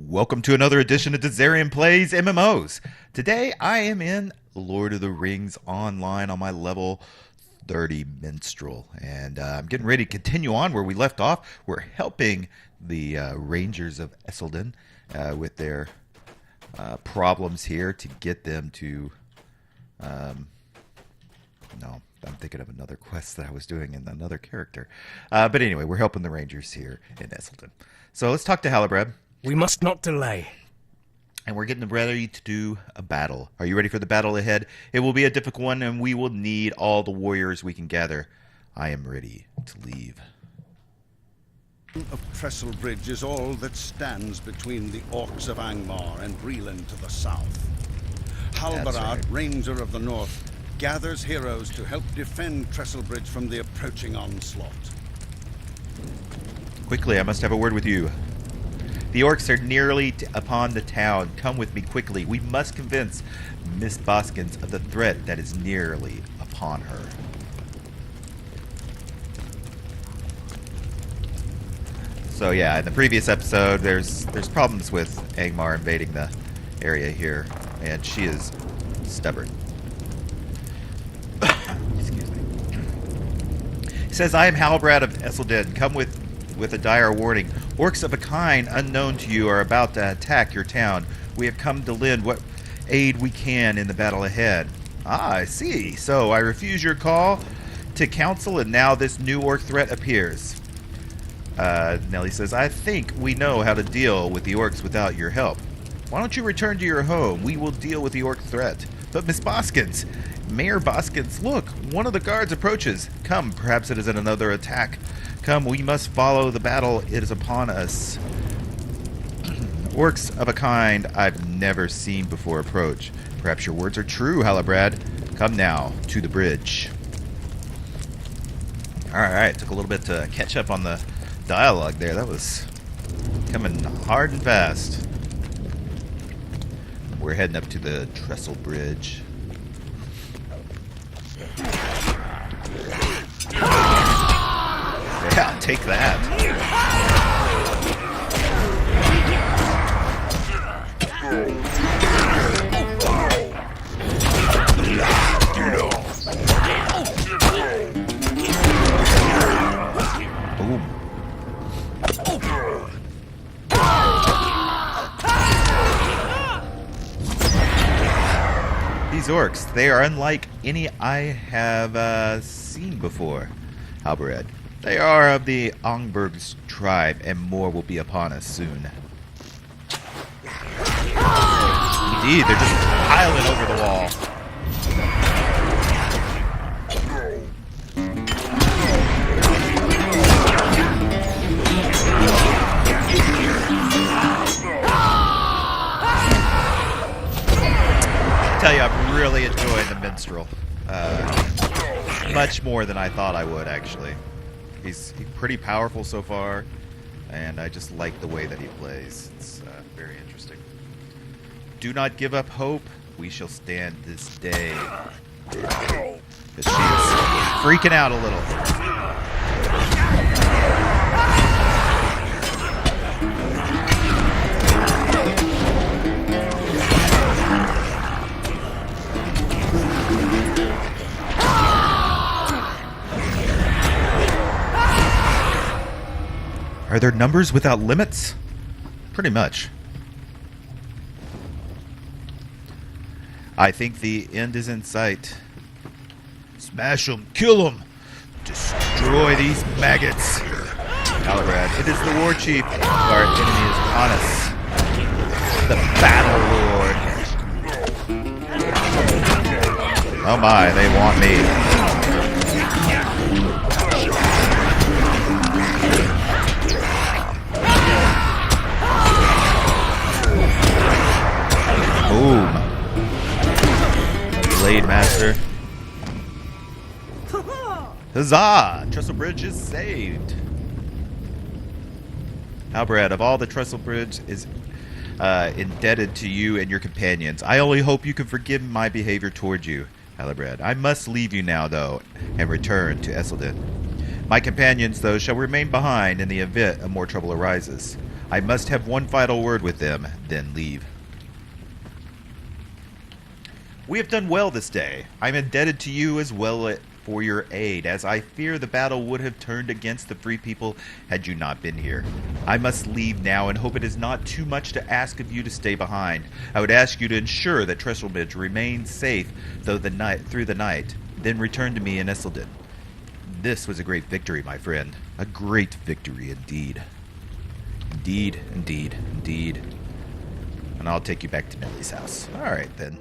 Welcome to another edition of Dizzarian Plays MMOs. Today I am in Lord of the Rings Online on my level 30 Minstrel. And I'm getting ready to continue on where we left off. We're helping the Rangers of Esteldin with their problems here to get them to... No, I'm thinking of another quest that I was doing in another character. But anyway, we're helping the Rangers here in Esteldin. So let's talk to Halbrad. We must not delay. And we're getting ready to do a battle. Are you ready for the battle ahead? It will be a difficult one, and we will need all the warriors we can gather. I am ready to leave. Of Trestle Bridge is all that stands between the orcs of Angmar and Breland to the south. Halbarad, right. Ranger of the North, gathers heroes to help defend Trestle Bridge from the approaching onslaught. Quickly, I must have a word with you. The orcs are nearly upon the town. Come with me quickly. We must convince Miss Boskins of the threat that is nearly upon her. So yeah, in the previous episode, there's problems with Angmar invading the area here, and she is stubborn. Excuse me. He says, I am Halbrad of Esteldin. Come with a dire warning. Orcs of a kind unknown to you are about to attack your town. We have come to lend what aid we can in the battle ahead. Ah, I see. So I refuse your call to counsel, and now this new orc threat appears. Nelly says, I think we know how to deal with the orcs without your help. Why don't you return to your home? We will deal with the orc threat. But Miss Boskins, Mayor Boskins, look, one of the guards approaches. Come, perhaps it is another attack. Come, we must follow the battle. It is upon us. Orcs of a kind I've never seen before approach. Perhaps your words are true, Halbrad. Come now to the bridge. Alright, took a little bit to catch up on the dialogue there. That was coming hard and fast. We're heading up to the Trestle Bridge. Yeah, take that. Boom. These orcs, they are unlike any I have seen before, Halbrad. They are of the Ongberg's tribe, and more will be upon us soon. Indeed, they're just piling over the wall. I tell you, I'm really enjoying the Minstrel. Much more than I thought I would, actually. He's pretty powerful so far, and I just like the way that he plays. It's very interesting. Do not give up hope. We shall stand this day. Because she is freaking out a little. Are there numbers without limits? Pretty much. I think the end is in sight. Smash them, kill them, destroy these maggots. Halbrad, it is the war chief. Our enemy is upon us. The battle lord. Oh my, they want me. Boom. Blade Master. Huzzah! Trestle Bridge is saved. Halbrad, of all the Trestle Bridge is indebted to you and your companions. I only hope you can forgive my behavior toward you, Halbrad. I must leave you now, though, and return to Esteldin. My companions, though, shall remain behind in the event of more trouble arises. I must have one final word with them, then leave. We have done well this day. I am indebted to you as well for your aid, as I fear the battle would have turned against the free people had you not been here. I must leave now and hope it is not too much to ask of you to stay behind. I would ask you to ensure that Trestlebridge remains safe through the night, then return to me in Esteldin. This was a great victory, my friend. A great victory indeed. Indeed, indeed, indeed. And I'll take you back to Nellie's house. Alright then.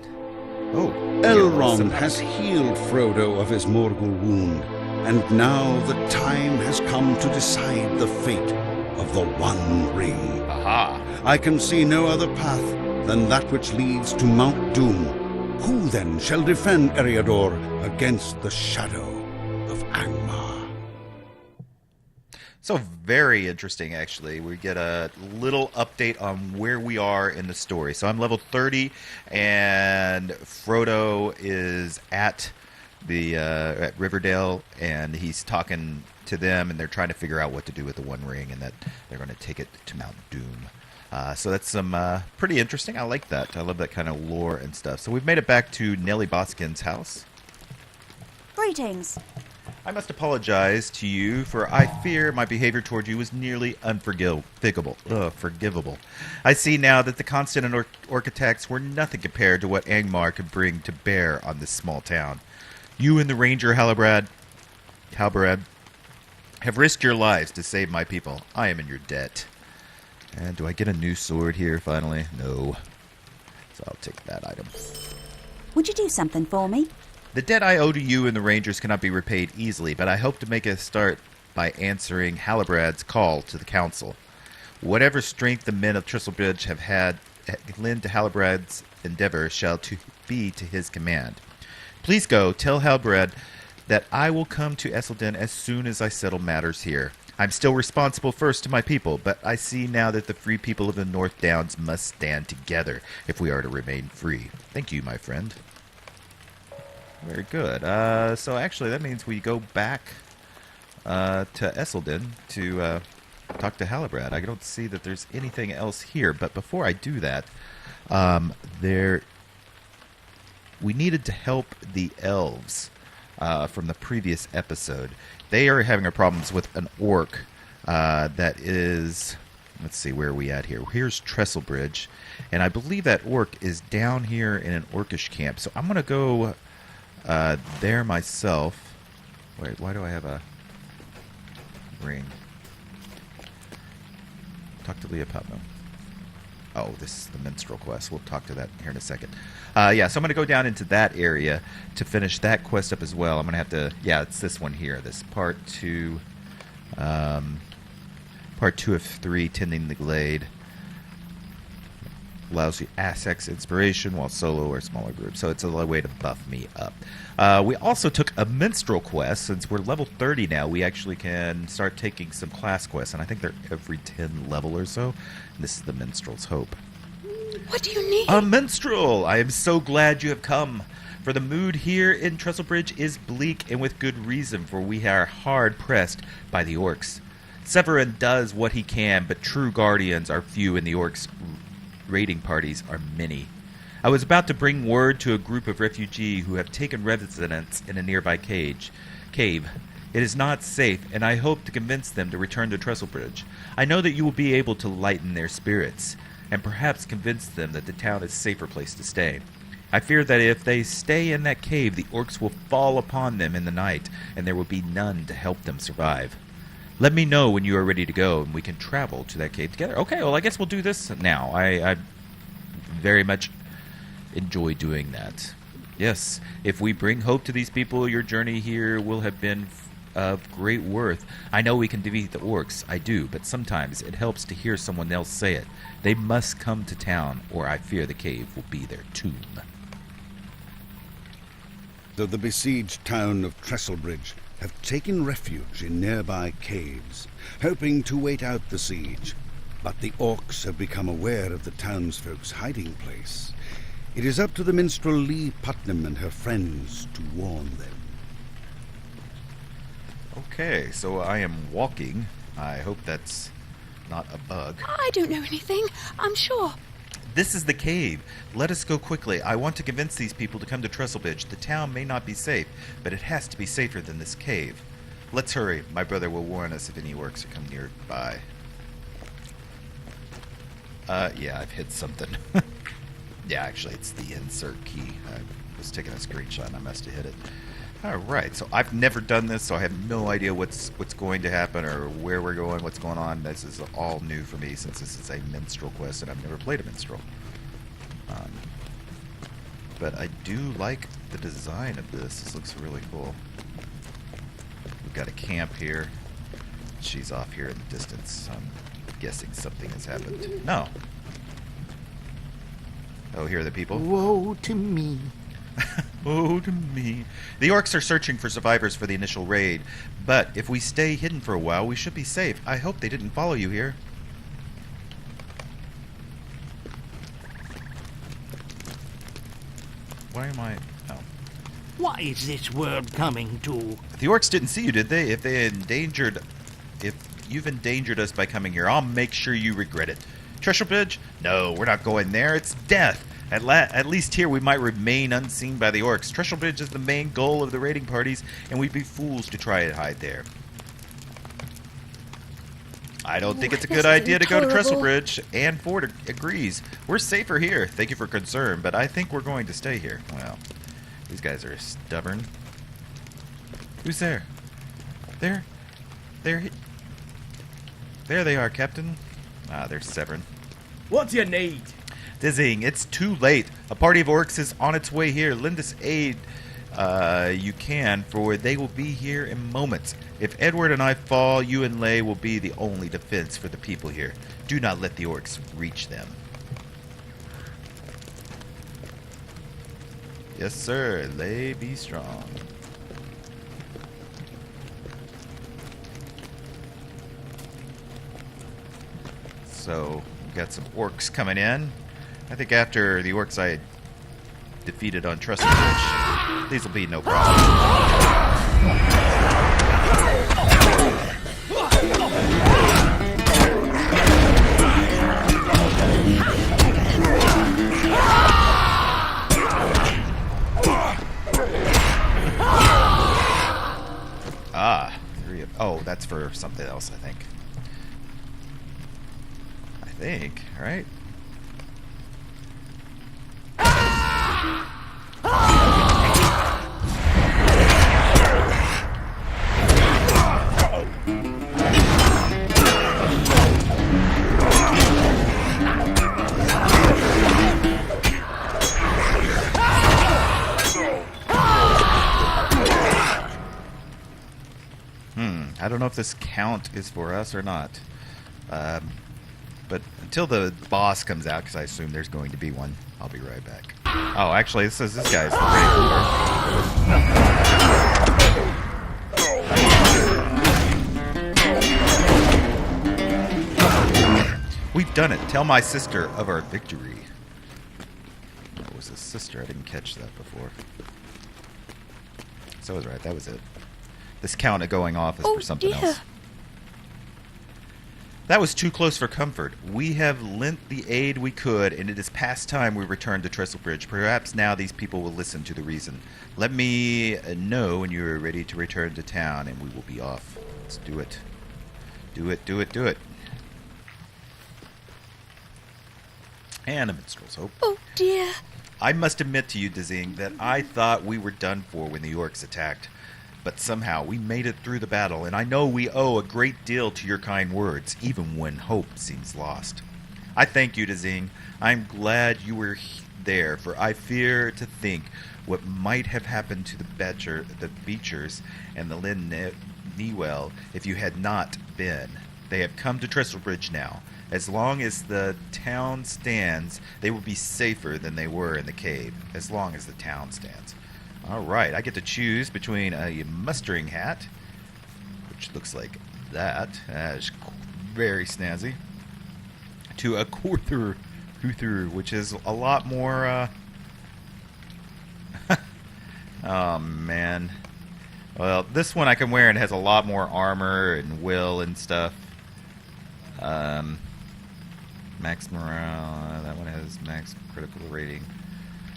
Oh, Elrond has healed Frodo of his mortal wound, and now the time has come to decide the fate of the One Ring. Aha! I can see no other path than that which leads to Mount Doom. Who then shall defend Eriador against the shadow of Angmar? So very interesting, actually. We get a little update on where we are in the story. So I'm level 30, and Frodo is at the at Riverdale, and he's talking to them, and they're trying to figure out what to do with the One Ring, and that they're going to take it to Mount Doom. So that's some pretty interesting. I like that. I love that kind of lore and stuff. So we've made it back to Nellie Boskin's house. Greetings. I must apologize to you, for I fear my behavior toward you was nearly forgivable. I see now that the constant and orc attacks were nothing compared to what Angmar could bring to bear on this small town. You and the ranger Halbrand have risked your lives to save my people. I am in your debt. And do I get a new sword here, finally? No. So I'll take that item. Would you do something for me? The debt I owe to you and the Rangers cannot be repaid easily, but I hope to make a start by answering Halbrand's call to the Council. Whatever strength the men of Trestlebridge have had lend to Halbrand's endeavor shall be to his command. Please go, tell Halbrand that I will come to Esteldin as soon as I settle matters here. I'm still responsible first to my people, but I see now that the free people of the North Downs must stand together if we are to remain free. Thank you, my friend. Very good. So actually, that means we go back to Esteldin to talk to Halbrand. I don't see that there's anything else here, but before I do that, we needed to help the elves from the previous episode. They are having problems with an orc that is... Let's see, where are we at here? Here's Trestlebridge, and I believe that orc is down here in an orcish camp. So I'm going to go... there myself. Wait, why do I have a ring? Talk to Leah Putnam. Oh, this is the Minstrel quest. We'll talk to that here in a second. Yeah, so I'm going to go down into that area to finish that quest up as well. I'm going to have to... Yeah, it's this one here. This part 2... part 2 of 3, Tending the Glade. Allows you Assex inspiration while solo or smaller groups. So it's a way to buff me up. We also took a Minstrel quest. Since we're level 30 now, we actually can start taking some class quests. And I think they're every 10 level or so. And this is the Minstrel's Hope. What do you need? A Minstrel! I am so glad you have come. For the mood here in Trestlebridge is bleak, and with good reason, for we are hard pressed by the orcs. Severin does what he can, but true guardians are few, and the orcs' raiding parties are many. I was about to bring word to a group of refugees who have taken residence in a nearby cave. It is not safe, and I hope to convince them to return to Trestlebridge. I know that you will be able to lighten their spirits, and perhaps convince them that the town is a safer place to stay. I fear that if they stay in that cave, the orcs will fall upon them in the night, and there will be none to help them survive. Let me know when you are ready to go, and we can travel to that cave together. Okay, well, I guess we'll do this now. I very much enjoy doing that. Yes, if we bring hope to these people, your journey here will have been of great worth. I know we can defeat the orcs, I do, but sometimes it helps to hear someone else say it. They must come to town, or I fear the cave will be their tomb. Though the besieged town of Trestlebridge have taken refuge in nearby caves, hoping to wait out the siege, but the orcs have become aware of the townsfolk's hiding place. It is up to the minstrel Lee Putnam and her friends to warn them. Okay, so I am walking. I hope that's not a bug. I don't know anything, I'm sure. This is the cave. Let us go quickly. I want to convince these people to come to Trestlebridge. The town may not be safe, but it has to be safer than this cave. Let's hurry. My brother will warn us if any orcs come nearby. Yeah, I've hit something. Yeah, actually, it's the insert key. I was taking a screenshot and I must have hit it. Alright, so I've never done this, so I have no idea what's going to happen or where we're going, what's going on. This is all new for me since this is a Minstrel quest and I've never played a Minstrel. But I do like the design of this. This looks really cool. We've got a camp here. She's off here in the distance. I'm guessing something has happened. No. Oh, here are the people. Woe to me. Oh, to me. The orcs are searching for survivors for the initial raid, but if we stay hidden for a while, we should be safe. I hope they didn't follow you here. Why am I... Oh. What is this world coming to? The orcs didn't see you, did they? If you've endangered us by coming here, I'll make sure you regret it. Trestlebridge? No, we're not going there. It's death. At least here we might remain unseen by the orcs. Trestlebridge is the main goal of the raiding parties, and we'd be fools to try and hide there. I don't think it's a good idea to go to Trestlebridge, and Ford agrees. We're safer here. Thank you for concern, but I think we're going to stay here. Well, these guys are stubborn. Who's there? There they are, Captain. Ah, they're Severn. What do you need? Dizzying, it's too late. A party of orcs is on its way here. Lend us aid you can, for they will be here in moments. If Edward and I fall, you and Lay will be the only defense for the people here. Do not let the orcs reach them. Yes, sir. Lay, be strong. So, we've got some orcs coming in. I think after the orcs I defeated on Trestlebridge, these will be no problem. Ah, oh, that's for something else, I think. Right? I don't know if this count is for us or not. But until the boss comes out, because I assume there's going to be one, I'll be right back. Oh, actually, this guy's pretty cooler. We've done it. Tell my sister of our victory. What was his sister? I didn't catch that before. So I was right. That was it. This count going off is for something else. That was too close for comfort. We have lent the aid we could, and it is past time we return to Trestlebridge. Perhaps now these people will listen to the reason. Let me know when you are ready to return to town, and we will be off. Let's do it. Do it, do it, do it. And a minstrel's hope. Oh, dear. I must admit to you, Dizzarian, that I thought we were done for when the orcs attacked. But somehow we made it through the battle, and I know we owe a great deal to your kind words, even when hope seems lost. I thank you, Dizzarian. I'm glad you were there, for I fear to think what might have happened to the Beechers and the Lynn Newell if you had not been. They have come to Trestlebridge now. As long as the town stands, they will be safer than they were in the cave, as long as the town stands. Alright, I get to choose between a mustering hat, which looks like that, is very snazzy, to a Kuthur, which is a lot more, oh man. Well, this one I can wear and has a lot more armor and will and stuff. Max morale. That one has max critical rating.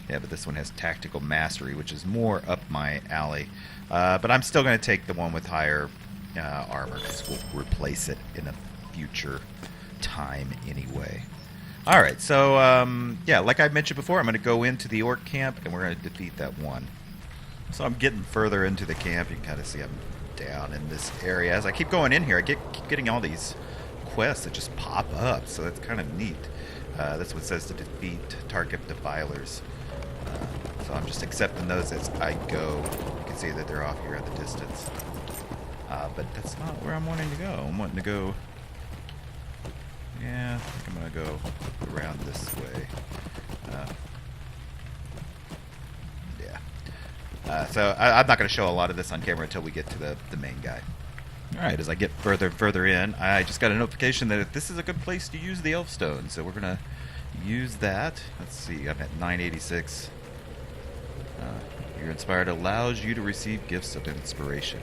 Yeah, but this one has tactical mastery, which is more up my alley. But I'm still going to take the one with higher armor because we'll replace it in a future time anyway. All right, so yeah, like I mentioned before, I'm going to go into the orc camp and we're going to defeat that one. So I'm getting further into the camp. You can kind of see I'm down in this area. As I keep going in here, I keep getting all these quests that just pop up, so that's kind of neat. That's what it says to defeat target defilers. So I'm just accepting those as I go. You can see that they're off here at the distance. But that's not where I'm wanting to go. I'm wanting to go... Yeah, I think I'm going to go around this way. Yeah. So I'm not going to show a lot of this on camera until we get to the main guy. Alright, as I get further and further in, I just got a notification that this is a good place to use the elf stone. So we're going to use that. Let's see, I'm at 986. You're inspired allows you to receive gifts of inspiration.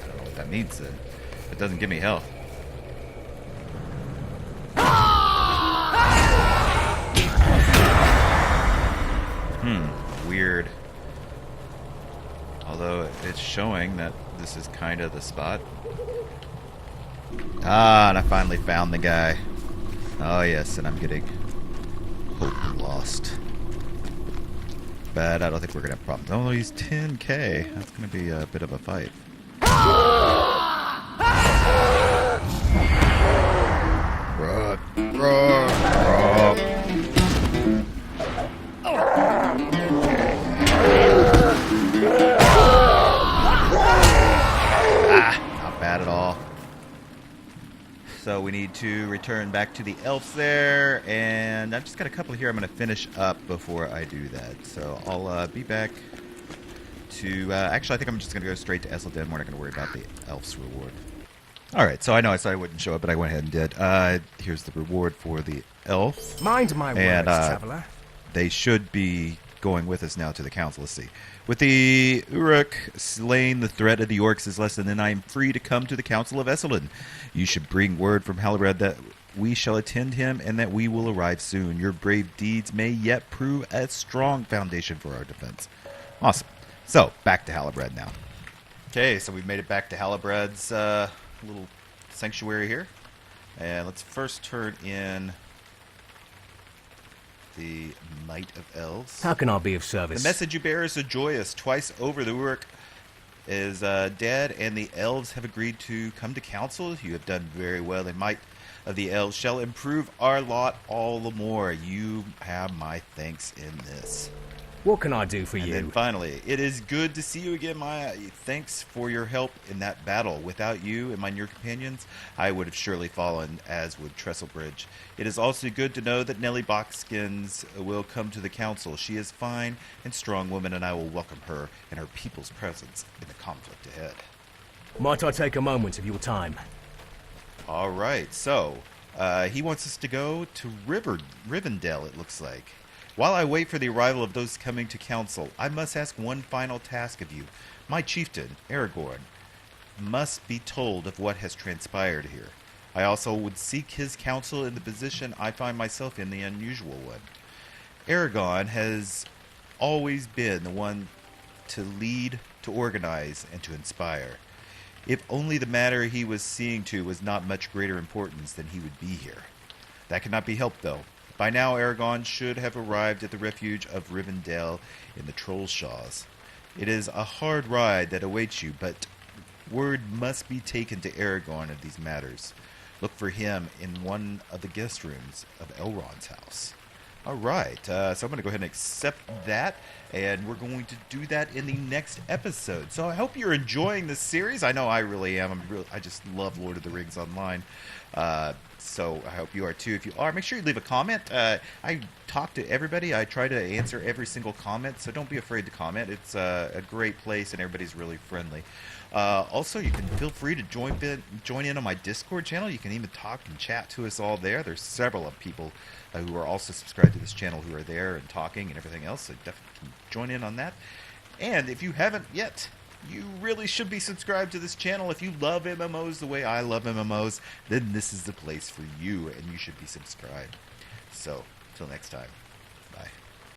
I don't know what that means then. It doesn't give me health. Weird. Although it's showing that this is kind of the spot. Ah, and I finally found the guy. Oh yes, and I'm getting hope lost. But I don't think we're going to have problems. Oh, he's 10k. That's going to be a bit of a fight. Run, run, run. Not bad at all. So we need to return back to the elves there, and I've just got a couple here I'm going to finish up before I do that. So I'll be back to... actually, I think I'm just going to go straight to Esteldin. We're not going to worry about the elf's reward. Alright, so I know I said I wouldn't show it, but I went ahead and did. Here's the reward for the elf. Mind my words, traveler. They should be going with us now to the Counsel of Esteldin. With the Uruk slain, the threat of the orcs is lessened, and I am free to come to the Counsel of Esteldin. You should bring word from Halbrand that we shall attend him and that we will arrive soon. Your brave deeds may yet prove a strong foundation for our defense. Awesome. So, back to Halbrand now. Okay, so we've made it back to Halbrand's little sanctuary here. And let's first turn in the Might of Elves. How can I be of service? The message you bear is joyous. Twice over the Uruk is dead, and the elves have agreed to come to council. You have done very well. The might of the elves shall improve our lot all the more. You have my thanks in this. What can I do for And you? then finally, it is good to see you again. My thanks for your help in that battle. Without you and my near companions, I would have surely fallen, as would Trestlebridge. It is also good to know that Nellie Boxkins will come to the council. She is fine and strong woman, and I will welcome her and her people's presence in the conflict ahead. Might I take a moment of your time? All right, so he wants us to go to Rivendell, it looks like. While I wait for the arrival of those coming to council, I must ask one final task of you. My chieftain, Aragorn, must be told of what has transpired here. I also would seek his counsel in the position I find myself in, the unusual one. Aragorn has always been the one to lead, to organize, and to inspire. If only the matter he was seeing to was not much greater importance, then he would be here. That cannot be helped, though. By now, Aragorn should have arrived at the refuge of Rivendell in the Trollshaws. It is a hard ride that awaits you, but word must be taken to Aragorn of these matters. Look for him in one of the guest rooms of Elrond's house. All right, so I'm going to go ahead and accept that, and we're going to do that in the next episode. So I hope you're enjoying this series. I know I really am. I just love Lord of the Rings Online. So I hope you are too. If you are, make sure you leave a comment. I talk to everybody. I try to answer every single comment, so don't be afraid to comment. It's a great place, and everybody's really friendly. Also, you can feel free to join in on my Discord channel. You can even talk and chat to us all there. There's several of people who are also subscribed to this channel who are there and talking and everything else, so definitely can join in on that. And if you haven't yet you really should be subscribed to this channel. If you love MMOs the way I love MMOs, then this is the place for you, and you should be subscribed. So, till next time, bye.